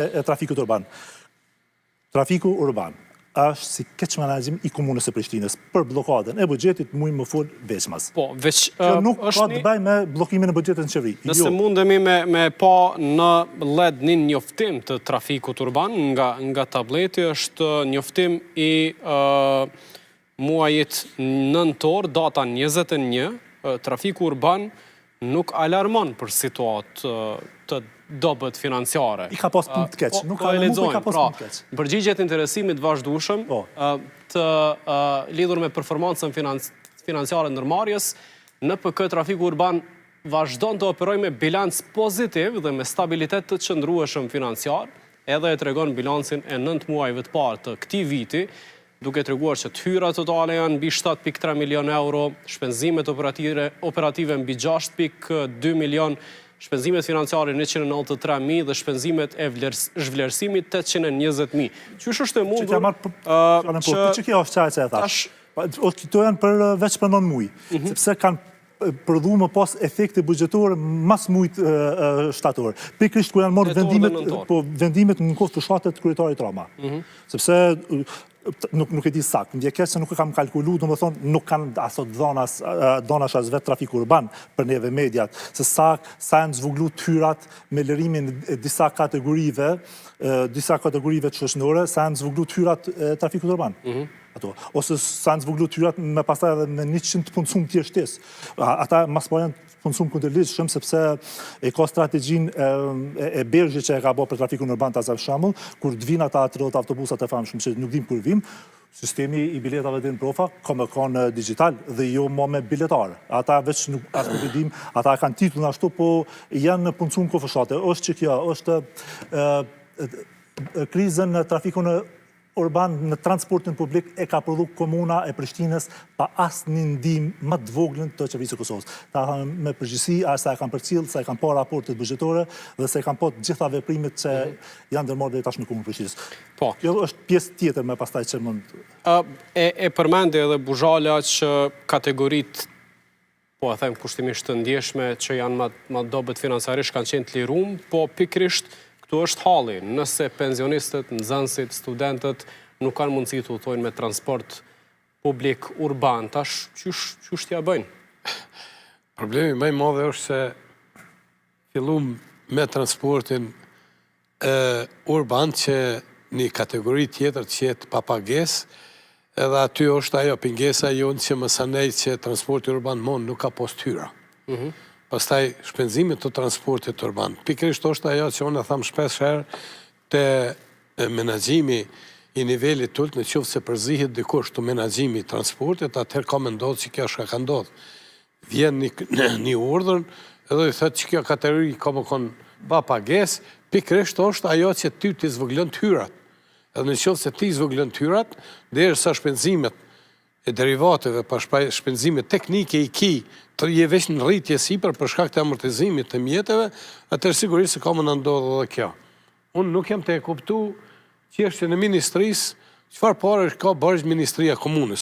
e trafikut urban. Trafiku urban është si keq menaxhim i komunës së Prishtinës për blokadën e buxhetit muj më fol veçmas. Po, veç Kjo nuk ka të bëjë me bllokimin e buxhetit në qeveri. Nëse mundemi me pa në LED një njoftim të trafikut urban nga tableti, është njoftim i muajit nëntor, data 21, trafiku urban nuk alarmon për situatë të dobët financiare. I ka pas punë të keq, nuk ka ka pas punë të keq. Përgjigjet interesimit vazhdueshëm të lidhur me performancën financiare ndërmarrjes, NPK Trafiku Urban vazhdon të operojë me bilanc pozitiv dhe me stabilitet të qëndrueshëm financiar, edhe e tregon bilancin e 9 muajve të parë të këtij viti, duke treguar që të hyrat totale janë mbi 7.3 milion euro, shpenzimet operative mbi 6.2 milion, shpenzimet financiare 193.000 dhe shpenzimet e zhvlerësimit 820.000. Qysh është e mundur që kjo është çaj që e thash. Këto janë për veç për 9 muaj, sepse kanë prodhu më pas efekte buxhetore mas mujt shtator. Pikërisht ku janë marrë vendimet në kohë të fushatet kryetarit Rama. Sepse nuk e di sakt, më vjen se nuk e kam kalkulu, domethënë nuk kanë ato donash as vetë trafiku urban për neve mediat, se sa janë zvoglu hyrat me lërimin e disa kategorive çështënore, sa janë zvoglu hyrat e trafikut urban. Ose sa janë zvoglu hyrat me pastaj edhe me 100 punësum të shtesë. Ata mas po janë punësum kundërligjshëm sepse e ka strategjinë e Bergjit që e ka bërë për trafikun urban ta shembull, kur të vinë ata autobusat e famshëm që nuk dim kur vim, sistemi i biletave dhe në profa ka me kanë digital dhe jo më me biletar. Ata veç nuk e dim, ata kanë titull ashtu, po janë në punësum kofëshate. Është që kjo, është krizën në trafikun urban në transportin publik e ka prodhu komuna e Prishtinës pa asnjë ndihmë më të voglën të qeverisë së Kosovës. Ta thamë me përgjithësi, sa e kanë përcjell, sa e kanë pa raportet buxhetore dhe sa e kanë pa të gjitha veprimet që janë ndërmarrë deri tash në komunën e Prishtinës. Po. Kjo është pjesë tjetër me pastaj që mund e përmendi edhe Buzhala që kategoritë po e them kushtimisht të ndjeshme që janë më dobët financiarisht kanë qenë të lirum, po pikërisht këtu është halli, nëse pensionistët, nxënësit, studentët nuk kanë mundësi të udhtojnë me transport publik urban, tash ç'është t'ja bëjnë? Problemi më i madh është se fillum me transportin urban që një kategori tjetër që jetë pa pagesë, edhe aty është ajo pengesa jonë që më sanej që transporti urban nuk ka post hyra. Pastaj shpenzimet të transportit urban. Pikërisht është ajo që unë e tham shpesh herë te menaxhimi i nivelit ulët, në qoftë se përzihet dikush të menaxhimi i transportit, atëherë ka me ndodhë që kjo ka ndodhë. Vjen një urdhër, edhe i thotë që kjo kategori ka më konë pa pagesë, pikërisht është ajo që ty t'i zvogëlon hyrat. Edhe në qoftë se ti zvogëlon hyrat, derisa shpenzimet e derivateve, pa shpenzimet teknike i ki, të je veç në rritje sipër për shkak të amortizimit të mjeteve, atëherë sigurisht se ka më ndodhë edhe kjo. Unë nuk jam të e kuptu që është në ministrisë, çfarë parë ka bërë Ministria Komunës.